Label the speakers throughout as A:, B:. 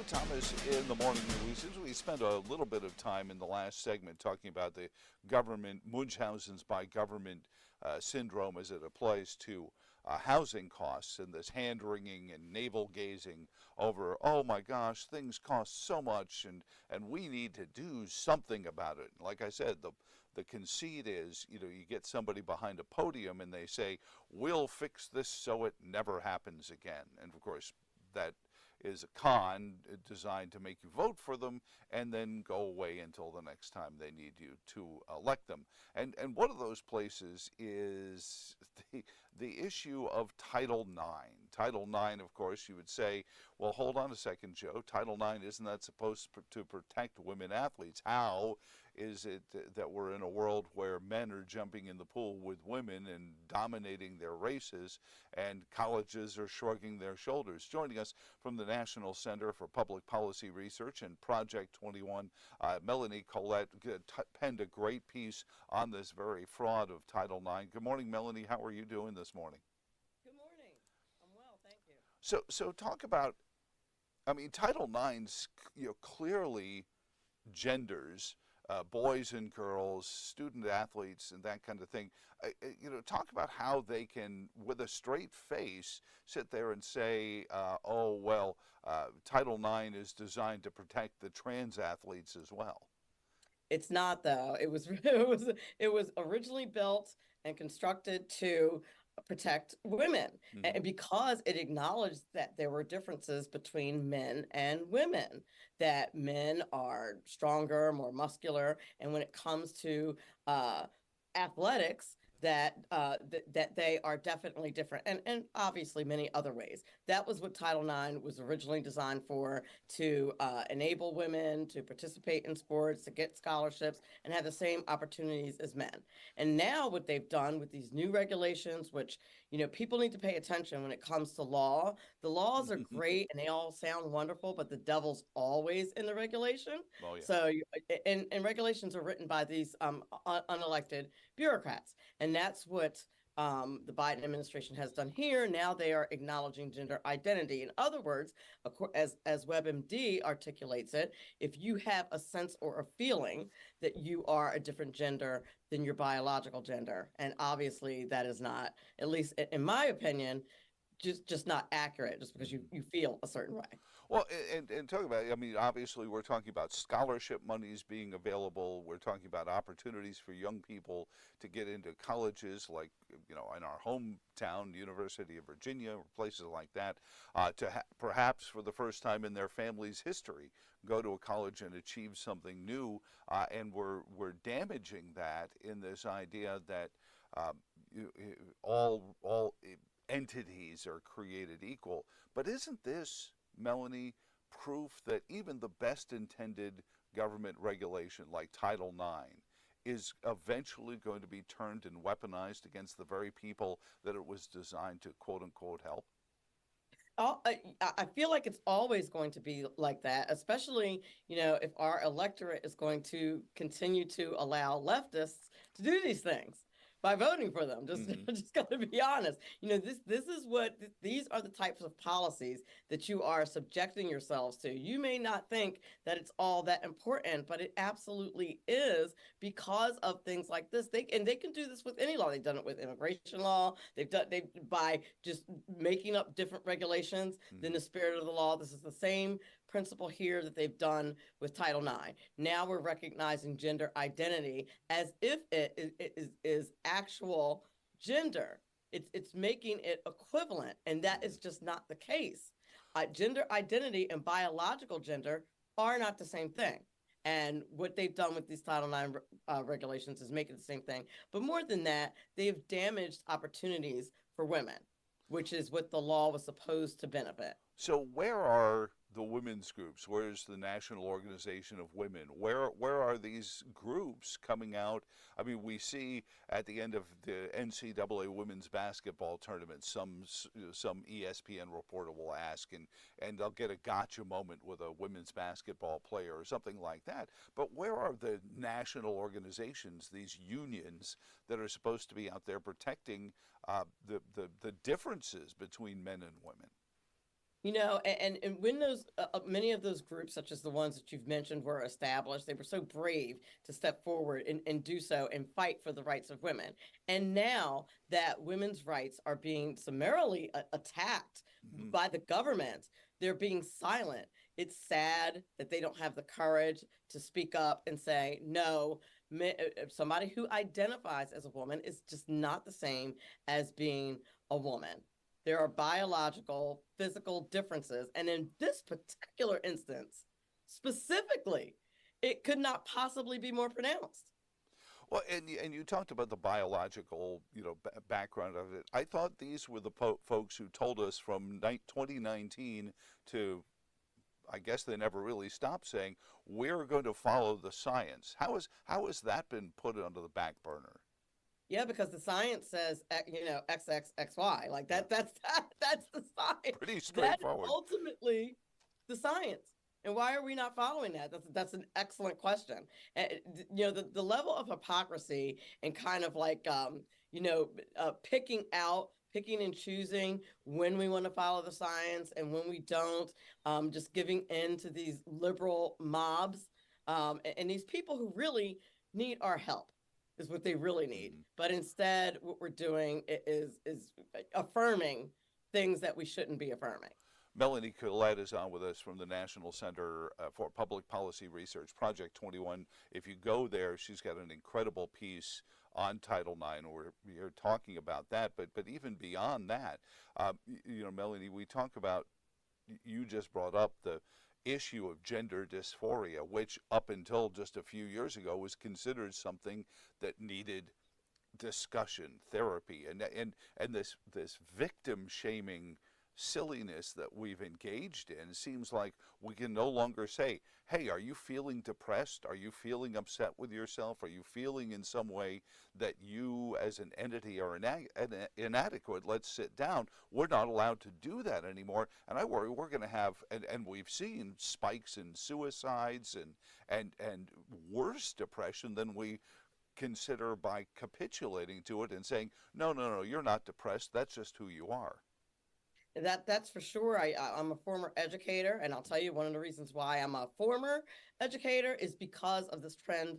A: Thomas in the morning news. We spent a little bit of time in the last segment talking about the government, Munchausen's by government syndrome as it applies to housing costs and this hand wringing and navel gazing over, oh my gosh, things cost so much and we need to do something about it. Like I said, the conceit is, you get somebody behind a podium and they say, we'll fix this so it never happens again. And of course, that is a con designed to make you vote for them and then go away until the next time they need you to elect them. And one of those places is the issue of Title IX. Title IX, of course, you would say, well, hold on a second, Joe. Title IX, isn't that supposed to protect women athletes? How is it that we're in a world where men are jumping in the pool with women and dominating their races and colleges are shrugging their shoulders? Joining us from the National Center for Public Policy Research and Project 21, Melanie Collette penned a great piece on this very fraud of Title IX. Good morning, Melanie. How are you doing this morning?
B: Good morning. I'm well, thank you.
A: So talk about, Title IX, clearly genders boys and girls, student athletes, and that kind of thing. Talk about how they can, with a straight face, sit there and say, "Oh well, Title IX is designed to protect the trans athletes as well."
B: It's not though. It was originally built and constructed to protect women,
A: Mm-hmm.
B: and because it acknowledged that there were differences between men and women, that men are stronger, more muscular, and when it comes to uh, athletics, that they are definitely different, and obviously many other ways. That was what Title IX was originally designed for, to enable women to participate in sports, to get scholarships, and have the same opportunities as men. And now what they've done with these new regulations, which people need to pay attention when it comes to law. The laws are great and they all sound wonderful, but the devil's always in the regulation.
A: Oh yeah.
B: So, and regulations are written by these unelected bureaucrats, and that's what the Biden administration has done here. Now they are acknowledging gender identity. In other words, as WebMD articulates it, if you have a sense or a feeling that you are a different gender than your biological gender, and obviously that is not, at least in my opinion, just not accurate, just because you feel a certain way.
A: Well, and talk about, obviously we're talking about scholarship monies being available. We're talking about opportunities for young people to get into colleges like, in our hometown, University of Virginia, or places like that, perhaps for the first time in their family's history, go to a college and achieve something new. And we're damaging that in this idea that all entities are created equal. But isn't this, Melanie, proof that even the best intended government regulation like Title IX is eventually going to be turned and weaponized against the very people that it was designed to quote unquote help?
B: I feel like it's always going to be like that, especially, if our electorate is going to continue to allow leftists to do these things by voting for them. Just,
A: Mm-hmm.
B: just got to be honest. This is what these are the types of policies that you are subjecting yourselves to. You may not think that it's all that important, but it absolutely is, because of things like this. They can do this with any law. They've done it with immigration law. They by just making up different regulations than
A: Mm-hmm.
B: the spirit of the law. This is the same principle here that they've done with Title IX. Now we're recognizing gender identity as if it is actual gender. It's making it equivalent, and that is just not the case. Gender identity and biological gender are not the same thing. And what they've done with these Title IX regulations is make it the same thing. But more than that, they've damaged opportunities for women, which is what the law was supposed to benefit.
A: So where are the women's groups? Where's the National Organization of Women? Where are these groups coming out? We see at the end of the NCAA women's basketball tournament, some ESPN reporter will ask, and they'll get a gotcha moment with a women's basketball player or something like that. But where are the national organizations, these unions that are supposed to be out there protecting the differences between men and women?
B: And when those many of those groups, such as the ones that you've mentioned, were established, they were so brave to step forward and do so and fight for the rights of women. And now that women's rights are being summarily attacked
A: Hmm.
B: by the government, they're being silent. It's sad that they don't have the courage to speak up and say, no, somebody who identifies as a woman is just not the same as being a woman. There are biological, physical differences. And in this particular instance, specifically, it could not possibly be more pronounced.
A: Well, and you talked about the biological, background of it. I thought these were the folks who told us from 2019 to, I guess they never really stopped saying, we're going to follow the science. How has that been put onto the back burner?
B: Yeah, because the science says, XXXY. Like
A: Yeah,
B: that's the science.
A: pretty
B: That is
A: straightforward.
B: ultimately the science. And why are we not following that? That's an excellent question. And, the level of hypocrisy and kind of like, picking and choosing when we want to follow the science and when we don't, just giving in to these liberal mobs, and these people who really need our help is what they really need.
A: Hmm.
B: But instead, what we're doing is affirming things that we shouldn't be affirming.
A: Melanie Collette is on with us from the National Center for Public Policy Research, Project 21. If you go there, she's got an incredible piece on Title IX. We're talking about that, but even beyond that, Melanie, we talk about, you just brought up the issue of gender dysphoria, which up until just a few years ago was considered something that needed discussion, therapy, and this victim shaming silliness that we've engaged in. It seems like we can no longer say, hey, are you feeling depressed? Are you feeling upset with yourself? Are you feeling in some way that you as an entity are inadequate? Let's sit down. We're not allowed to do that anymore. And I worry we're going to have, and we've seen spikes in suicides and worse depression than we consider by capitulating to it and saying, no, no, no, you're not depressed. That's just who you are.
B: That's for sure. I'm a former educator, and I'll tell you one of the reasons why I'm a former educator is because of this trend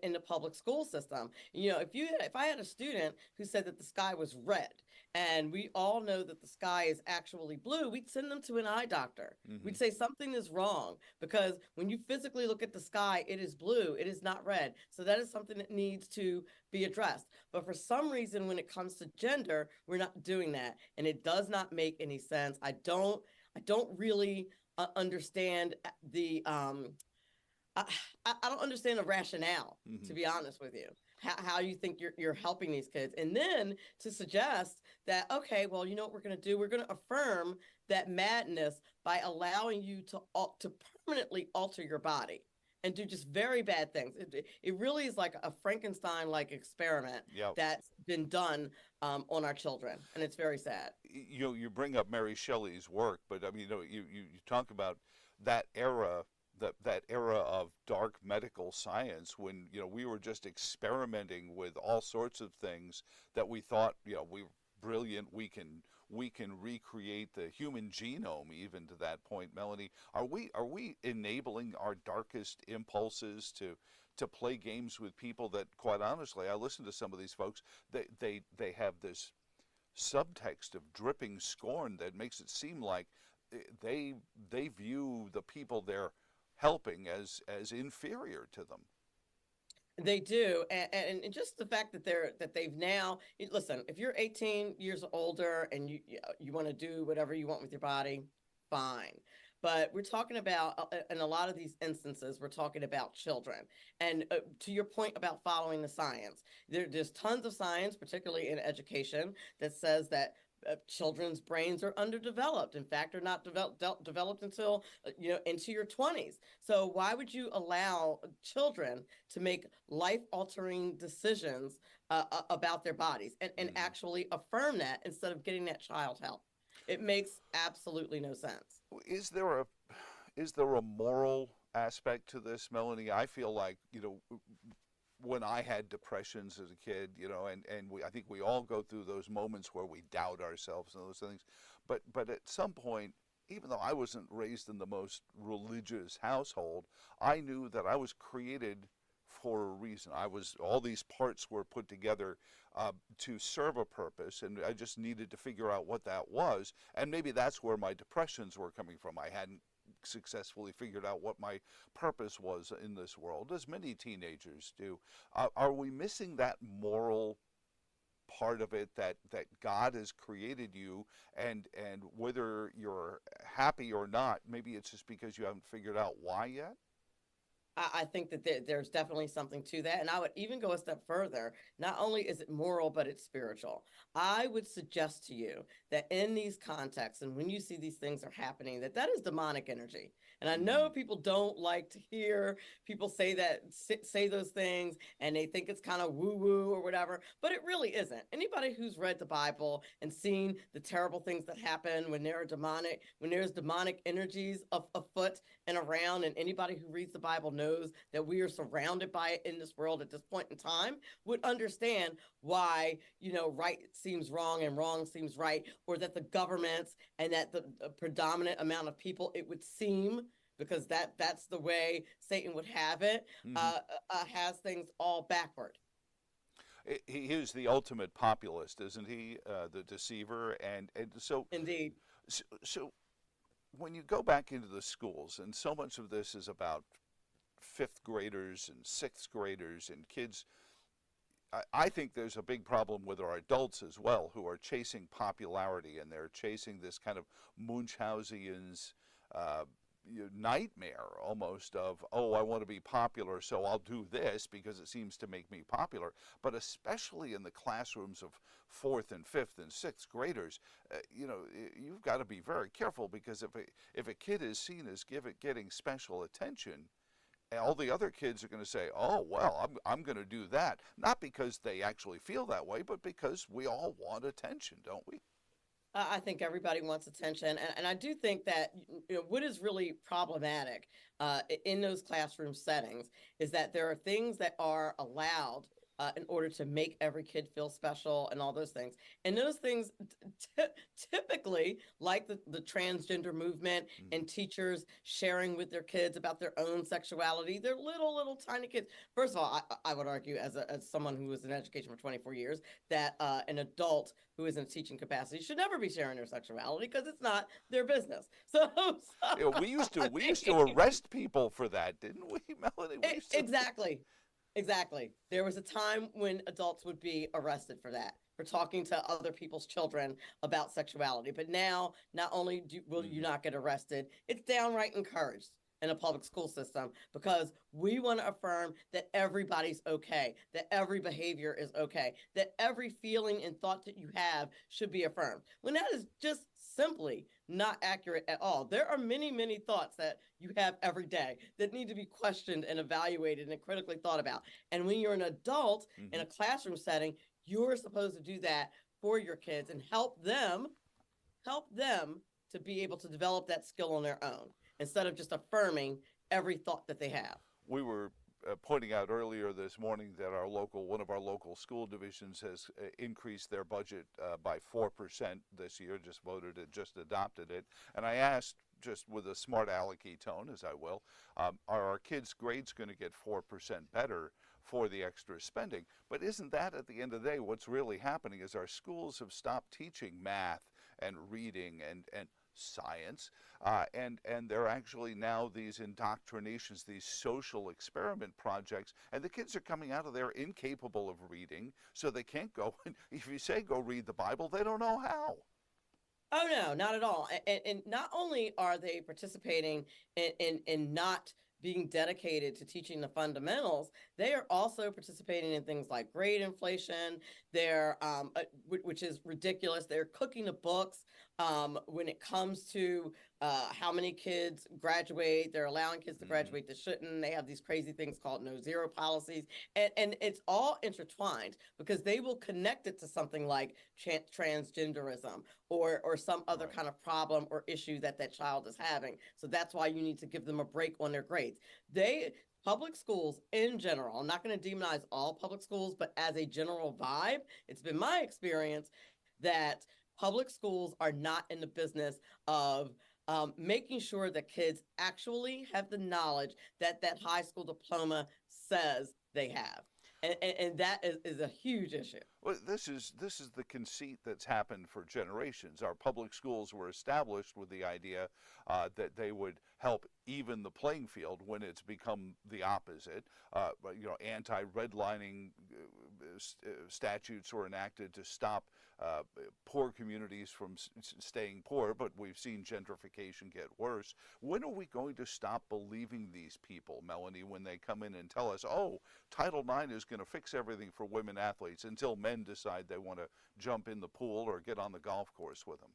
B: in the public school system. If I had a student who said that the sky was red, and we all know that the sky is actually blue, we'd send them to an eye doctor.
A: Hmm.
B: We'd say something is wrong because when you physically look at the sky, it is blue, it is not red. So that is something that needs to be addressed. But for some reason, when it comes to gender, we're not doing that, and it does not make any sense. I don't really understand I, I don't understand the rationale, to
A: Hmm.
B: be honest with you, how you think you're helping these kids. And then to suggest that, okay, well, you know what we're going to do? We're going to affirm that madness by allowing you to permanently alter your body and do just very bad things. It really is like a Frankenstein-like experiment
A: Yeah.
B: that's been done on our children. And it's very sad.
A: You bring up Mary Shelley's work, but I mean, you talk about that era, that era of dark medical science when we were just experimenting with all sorts of things that we thought we were brilliant. We can recreate the human genome even to that point. Melanie, are we enabling our darkest impulses to play games with people that, quite honestly, I listen to some of these folks. They have this subtext of dripping scorn that makes it seem like they view the people they're helping as inferior to them.
B: They do, and just the fact that they've now listen. If you're 18 years older and you want to do whatever you want with your body, fine. But we're talking about in a lot of these instances, we're talking about children. And to your point about following the science, there's tons of science, particularly in education, that says that children's brains are underdeveloped. In fact, are not developed until into your 20s. So why would you allow children to make life-altering decisions about their bodies and
A: Mm.
B: actually affirm that instead of getting that child help? It makes absolutely no sense.
A: Is there a moral aspect to this, Melanie? I feel like when I had depressions as a kid, I think we all go through those moments where we doubt ourselves and those things. But at some point, even though I wasn't raised in the most religious household, I knew that I was created for a reason. All these parts were put together to serve a purpose, and I just needed to figure out what that was. And maybe that's where my depressions were coming from. I hadn't successfully figured out what my purpose was in this world, as many teenagers do. Are we missing that moral part of it, that God has created you, and whether you're happy or not, maybe it's just because you haven't figured out why yet?
B: I think that there's definitely something to that. And I would even go a step further. Not only is it moral, but it's spiritual. I would suggest to you that in these contexts and when you see these things are happening, that is demonic energy. And I know
A: Mm-hmm.
B: people don't like to hear people say those things and they think it's kind of woo woo or whatever, but it really isn't. Anybody who's read the Bible and seen the terrible things that happen when there's demonic energies afoot and around, and anybody who reads the Bible knows that we are surrounded by it in this world at this point in time, would understand why, right seems wrong and wrong seems right, or that the governments and that the predominant amount of people, it would seem, because that's the way Satan would have it,
A: Mm-hmm.
B: has things all backward.
A: He is the ultimate populist, isn't he? The deceiver, and so,
B: Indeed.
A: so when you go back into the schools, and so much of this is about fifth graders and sixth graders and kids. I think there's a big problem with our adults as well, who are chasing popularity, and they're chasing this kind of Munchausian's uh, nightmare almost of, oh, I want to be popular, so I'll do this because it seems to make me popular. But especially in the classrooms of fourth and fifth and sixth graders, you've got to be very careful, because if a kid is seen as getting special attention, all the other kids are going to say, "Oh, well, I'm going to do that," not because they actually feel that way, but because we all want attention, don't we?
B: I think everybody wants attention, and I do think that what is really problematic in those classroom settings is that there are things that are allowed in order to make every kid feel special and all those things. And those things typically, like the transgender movement
A: Mm-hmm.
B: and teachers sharing with their kids about their own sexuality, they're little tiny kids. First of all, I would argue, as someone who was in education for 24 years, that an adult who is in a teaching capacity should never be sharing their sexuality because it's not their business.
A: We used to arrest people for that, didn't we, Melanie? We used to.
B: Exactly. Exactly. There was a time when adults would be arrested for that, for talking to other people's children about sexuality. But now, not only will you
A: Mm-hmm.
B: not get arrested, it's downright encouraged in a public school system, because we want to affirm that everybody's okay, that every behavior is okay, that every feeling and thought that you have should be affirmed. When that is just simply not accurate at all. There are many thoughts that you have every day that need to be questioned and evaluated and critically thought about. And when you're an adult in
A: Mm-hmm.
B: a classroom setting, you're supposed to do that for your kids and help them to be able to develop that skill on their own, instead of just affirming every thought that they have.
A: We were pointing out earlier this morning that one of our local school divisions has increased their budget by 4% this year. Just adopted it, and I asked, just with a smart alecky tone, as I will, are our kids' grades going to get 4% better for the extra spending? But isn't that, at the end of the day, what's really happening? Is our schools have stopped teaching math and reading and science, and they're actually now these indoctrinations, these social experiment projects, and the kids are coming out of there incapable of reading, so they can't go. If you say go read the Bible, they don't know how.
B: Oh no, not at all. And not only are they participating in not being dedicated to teaching the fundamentals, they are also participating in things like grade inflation. Which is ridiculous. They're cooking the books when it comes to how many kids graduate. They're allowing kids to
A: Mm-hmm.
B: graduate that shouldn't. They have these crazy things called no zero policies, and it's all intertwined because they will connect it to something like transgenderism or some other
A: Right.
B: kind of problem or issue that child is having. So that's why you need to give them a break on their grades. Public schools in general, I'm not going to demonize all public schools, but as a general vibe, it's been my experience that public schools are not in the business of making sure that kids actually have the knowledge that that high school diploma says they have. And that is a huge issue.
A: Well, this is the conceit that's happened for generations. Our public schools were established with the idea that they would help even the playing field when it's become the opposite. Anti-redlining statutes were enacted to stop poor communities from staying poor, but we've seen gentrification get worse. When are we going to stop believing these people, Melanie, when they come in and tell us, oh, Title IX is going to fix everything for women athletes, until men decide they want to jump in the pool or get on the golf course with them?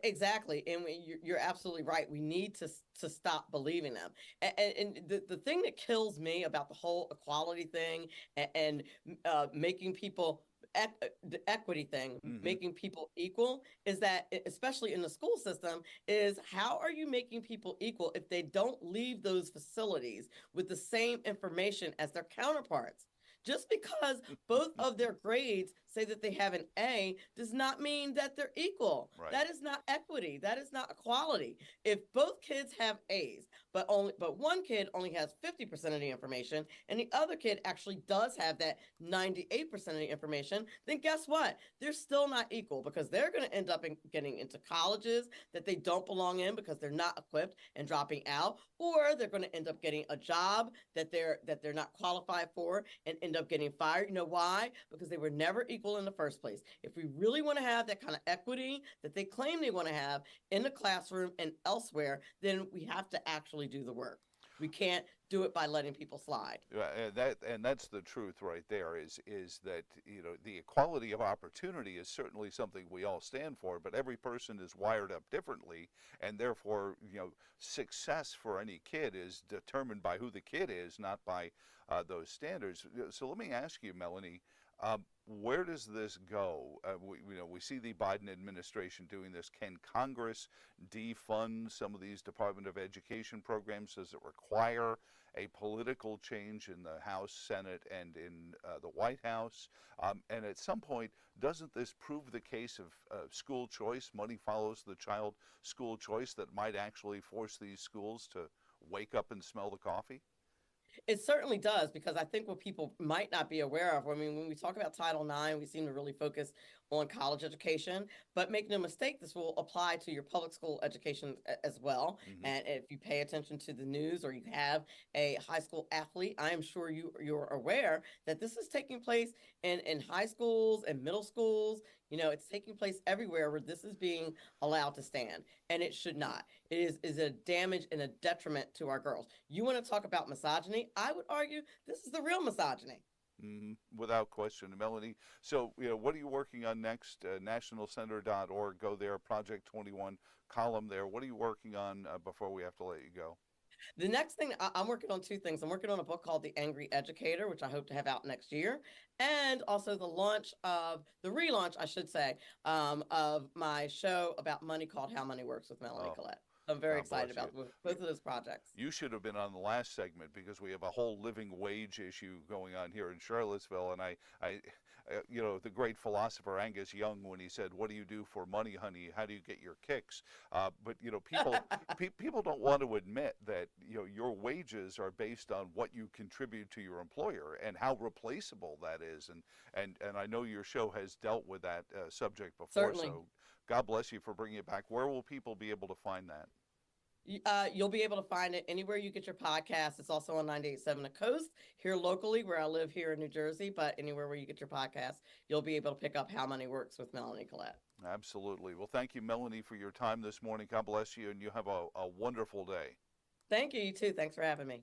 B: Exactly, and you're absolutely right. We need to stop believing them. And the thing that kills me about the whole equality thing and making people the equity thing,
A: Hmm.
B: making people equal, is that especially in the school system, is how are you making people equal if they don't leave those facilities with the same information as their counterparts? Just because both of their grades say that they have an A does not mean that they're equal.
A: Right.
B: That is not equity. That is not equality. If both kids have A's, but one kid only has 50% of the information and the other kid actually does have that 98% of the information, then guess what? They're still not equal, because they're going to end up getting into colleges that they don't belong in because they're not equipped and dropping out, or they're going to end up getting a job that they're not qualified for and end up getting fired. You know why? Because they were never equal in the first place. If we really want to have that kind of equity that they claim they want to have in the classroom and elsewhere, then we have to actually do the work. We can't do it by letting people slide.
A: Yeah, and that's the truth right there. Is that the equality of opportunity is certainly something we all stand for, but every person is wired up differently, and therefore success for any kid is determined by who the kid is, not by those standards. So let me ask you, Melanie. Where does this go? We see the Biden administration doing this. Can Congress defund some of these Department of Education programs? Does it require a political change in the House, Senate, and in the White House? And at some point, doesn't this prove the case of school choice? Money follows the child school choice that might actually force these schools to wake up and smell the coffee?
B: It certainly does, because I think what people might not be aware of, I mean, when we talk about Title IX, we seem to really focus on college education, but make no mistake, this will apply to your public school education as well.
A: Hmm.
B: And if you pay attention to the news, or you have a high school athlete, I am sure you're aware that this is taking place in high schools and middle schools. It's taking place everywhere where this is being allowed to stand, and it should not. It is a damage and a detriment to our girls. You want to talk about misogyny? I would argue this is the real misogyny.
A: Hmm. Without question, Melanie. So, what are you working on next? Nationalcenter.org. Go there. Project 21 column there. What are you working on before we have to let you go?
B: The next thing, I'm working on two things. I'm working on a book called The Angry Educator, which I hope to have out next year, and also the relaunch, I should say, of my show about money called How Money Works with Melanie
A: Oh,
B: Collette. I'm very
A: God
B: excited
A: bless you.
B: about both of those projects.
A: You should have been on the last segment, because we have a whole living wage issue going on here in Charlottesville. And the great philosopher Angus Young, when he said, "What do you do for money, honey? How do you get your kicks?" But people don't want to admit that your wages are based on what you contribute to your employer and how replaceable that is. And I know your show has dealt with that subject before.
B: Certainly.
A: So God bless you for bringing it back. Where will people be able to find that?
B: You'll be able to find it anywhere you get your podcast. It's also on 98.7 The Coast here locally, where I live here in New Jersey, but anywhere where you get your podcast, you'll be able to pick up How Money Works with Melanie Collette.
A: Absolutely. Well, thank you, Melanie, for your time this morning. God bless you, and you have a wonderful day.
B: Thank you. You too. Thanks for having me.